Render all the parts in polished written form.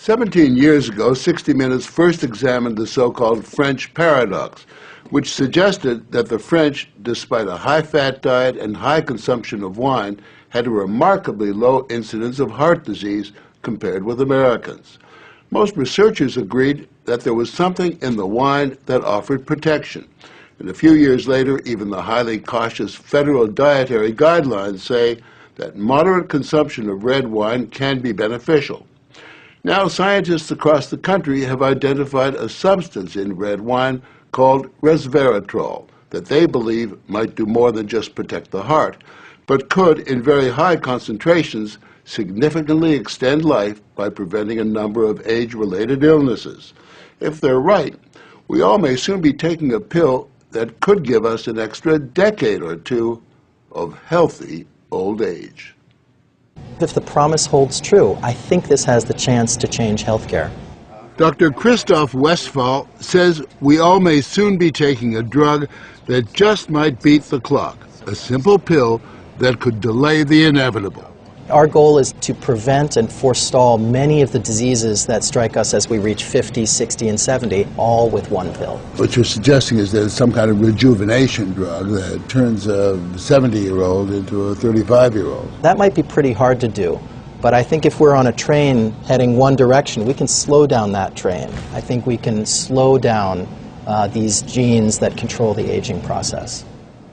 17 years ago, 60 Minutes first examined the so-called French paradox, which suggested that the French, despite a high-fat diet and high consumption of wine, had a remarkably low incidence of heart disease compared with Americans. Most researchers agreed that there was something in the wine that offered protection. And a few years later, even the highly cautious federal dietary guidelines say that moderate consumption of red wine can be beneficial. Now, scientists across the country have identified a substance in red wine called Resveratal that they believe might do more than just protect the heart, but could, in very high concentrations, significantly extend life by preventing a number of age-related illnesses. If they're right, we all may soon be taking a pill that could give us an extra decade or two of healthy old age. If the promise holds true, I think this has the chance to change healthcare. Dr. Christoph Westphal says we all may soon be taking a drug that just might beat the clock, a simple pill that could delay the inevitable. Our goal is to prevent and forestall many of the diseases that strike us as we reach 50, 60, and 70, all with one pill. What you're suggesting is there's some kind of rejuvenation drug that turns a 70-year-old into a 35-year-old. That might be pretty hard to do, but I think if we're on a train heading one direction, we can slow down that train. I think we can slow down these genes that control the aging process.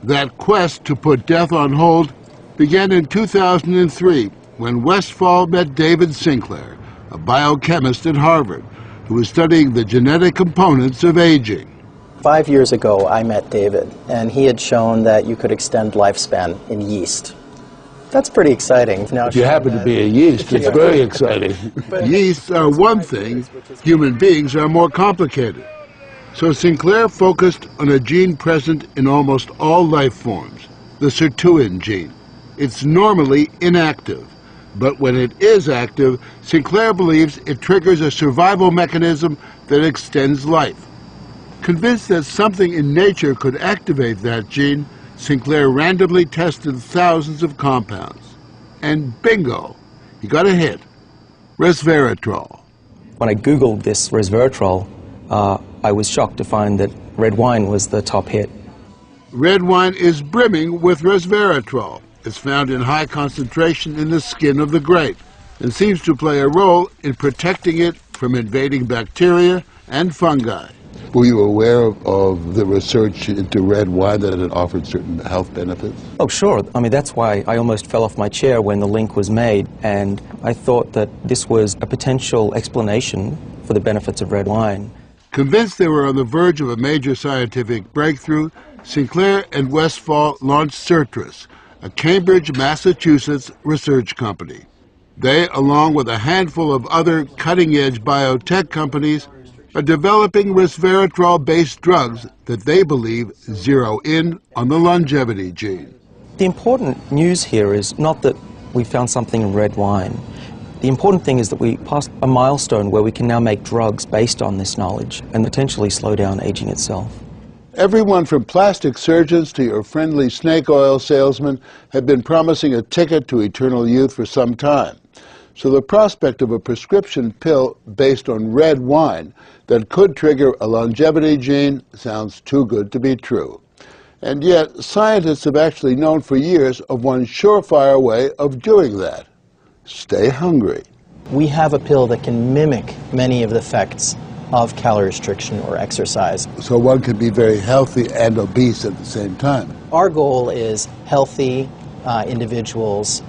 That quest to put death on hold began in 2003 when Westphal met David Sinclair, a biochemist at Harvard, who was studying the genetic components of aging. 5 years ago, I met David, and he had shown that you could extend lifespan in yeast. That's pretty exciting. Now, if you happen to be a yeast, it's very exciting. Yeasts are one thing, human beings are more complicated. So Sinclair focused on a gene present in almost all life forms, the sirtuin gene. It's normally inactive, but when it is active, Sinclair believes it triggers a survival mechanism that extends life. Convinced that something in nature could activate that gene, Sinclair randomly tested thousands of compounds. And bingo, he got a hit, Resveratal. When I Googled this Resveratal, I was shocked to find that red wine was the top hit. Red wine is brimming with Resveratal. It's found in high concentration in the skin of the grape and seems to play a role in protecting it from invading bacteria and fungi. Were you aware of the research into red wine that it offered certain health benefits? Oh, sure. I mean, that's why I almost fell off my chair when the link was made, and I thought that this was a potential explanation for the benefits of red wine. Convinced they were on the verge of a major scientific breakthrough, Sinclair and Westphal launched Certris, a Cambridge, Massachusetts research company. They, along with a handful of other cutting-edge biotech companies, are developing resveratrol-based drugs that they believe zero in on the longevity gene. The important news here is not that we found something in red wine. The important thing is that we passed a milestone where we can now make drugs based on this knowledge and potentially slow down aging itself. Everyone from plastic surgeons to your friendly snake oil salesman have been promising a ticket to eternal youth for some time. So the prospect of a prescription pill based on red wine that could trigger a longevity gene sounds too good to be true. And yet, scientists have actually known for years of one surefire way of doing that. Stay hungry. We have a pill that can mimic many of the effects of calorie restriction or exercise. So one can be very healthy and obese at the same time. Our goal is healthy individuals,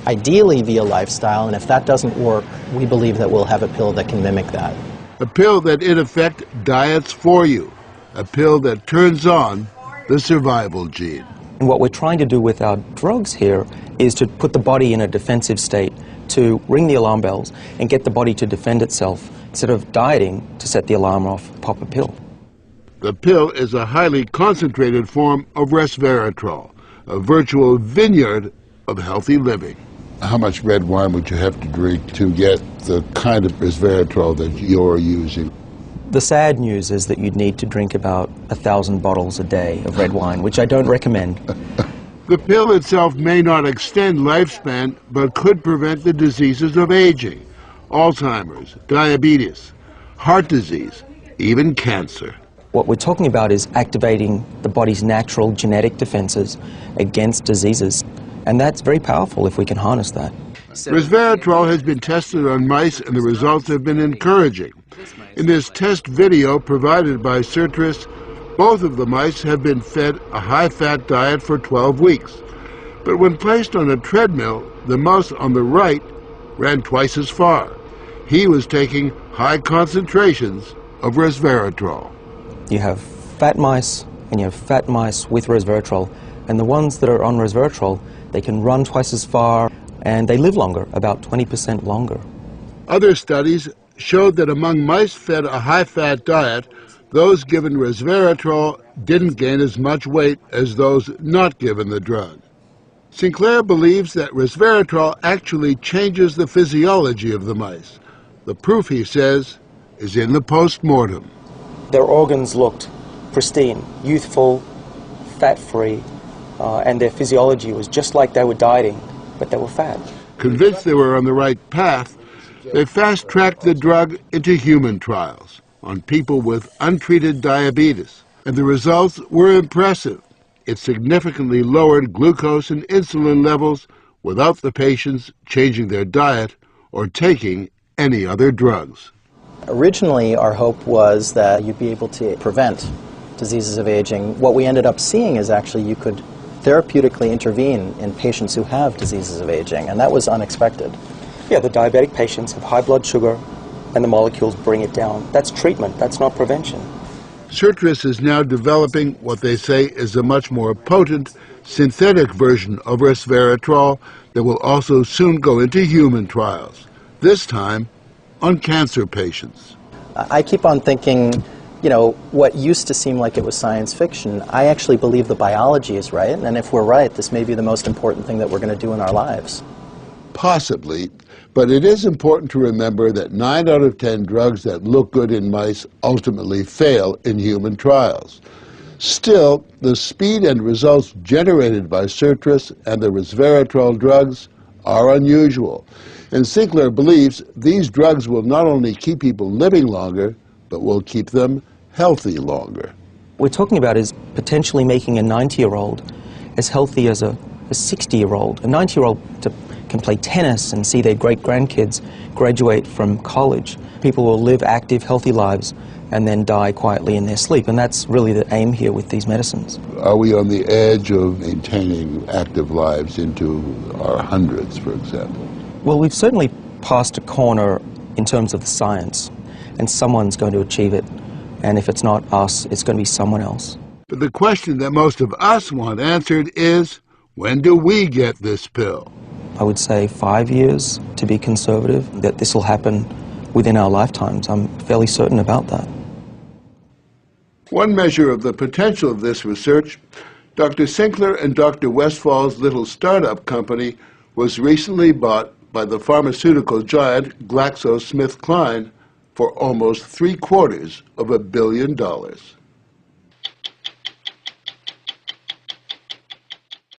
ideally via lifestyle, and if that doesn't work, we believe that we'll have a pill that can mimic that. A pill that in effect diets for you. A pill that turns on the survival gene. And what we're trying to do with our drugs here is to put the body in a defensive state, to ring the alarm bells and get the body to defend itself instead of dieting to set the alarm off, pop a pill. The pill is a highly concentrated form of resveratrol, a virtual vineyard of healthy living. How much red wine would you have to drink to get the kind of resveratrol that you're using? The sad news is that you'd need to drink about 1,000 bottles a day of red wine, which I don't recommend. The pill itself may not extend lifespan, but could prevent the diseases of aging. Alzheimer's, diabetes, heart disease, even cancer. What we're talking about is activating the body's natural genetic defenses against diseases, and that's very powerful if we can harness that. Resveratrol has been tested on mice and the results have been encouraging. In this test video provided by Certris, both of the mice have been fed a high-fat diet for 12 weeks. But when placed on a treadmill, the mouse on the right ran twice as far. He was taking high concentrations of resveratrol. You have fat mice and you have fat mice with resveratrol, and the ones that are on resveratrol, they can run twice as far and they live longer, about 20% longer. Other studies showed that among mice fed a high-fat diet, those given resveratrol didn't gain as much weight as those not given the drug. Sinclair believes that resveratrol actually changes the physiology of the mice. The proof, he says, is in the post-mortem. Their organs looked pristine, youthful, fat-free, and their physiology was just like they were dieting, but they were fat. Convinced they were on the right path, they fast-tracked the drug into human trials on people with untreated diabetes, and the results were impressive. It significantly lowered glucose and insulin levels without the patients changing their diet or taking any other drugs. Originally, our hope was that you'd be able to prevent diseases of aging. What we ended up seeing is actually you could therapeutically intervene in patients who have diseases of aging, and that was unexpected. Yeah, the diabetic patients have high blood sugar and the molecules bring it down. That's treatment, that's not prevention. Certris is now developing what they say is a much more potent synthetic version of resveratrol that will also soon go into human trials, this time on cancer patients. I keep on thinking, you know, what used to seem like it was science fiction, I actually believe the biology is right, and if we're right, this may be the most important thing that we're going to do in our lives. Possibly, but it is important to remember that 9 out of 10 drugs that look good in mice ultimately fail in human trials. Still, the speed and results generated by Certris and the resveratrol drugs are unusual, and Sinclair believes these drugs will not only keep people living longer, but will keep them healthy longer. What we're talking about is potentially making a 90-year-old as healthy as a 60-year-old. A 90-year-old can play tennis and see their great-grandkids graduate from college. People will live active, healthy lives and then die quietly in their sleep, and that's really the aim here with these medicines. Are we on the edge of maintaining active lives into our hundreds, for example? Well, we've certainly passed a corner in terms of the science, and someone's going to achieve it, and if it's not us, it's going to be someone else. But the question that most of us want answered is, when do we get this pill? I would say 5 years, to be conservative, that this will happen within our lifetimes. I'm fairly certain about that. One measure of the potential of this research, Dr. Sinclair and Dr. Westfall's little startup company was recently bought by the pharmaceutical giant GlaxoSmithKline for almost $750 million.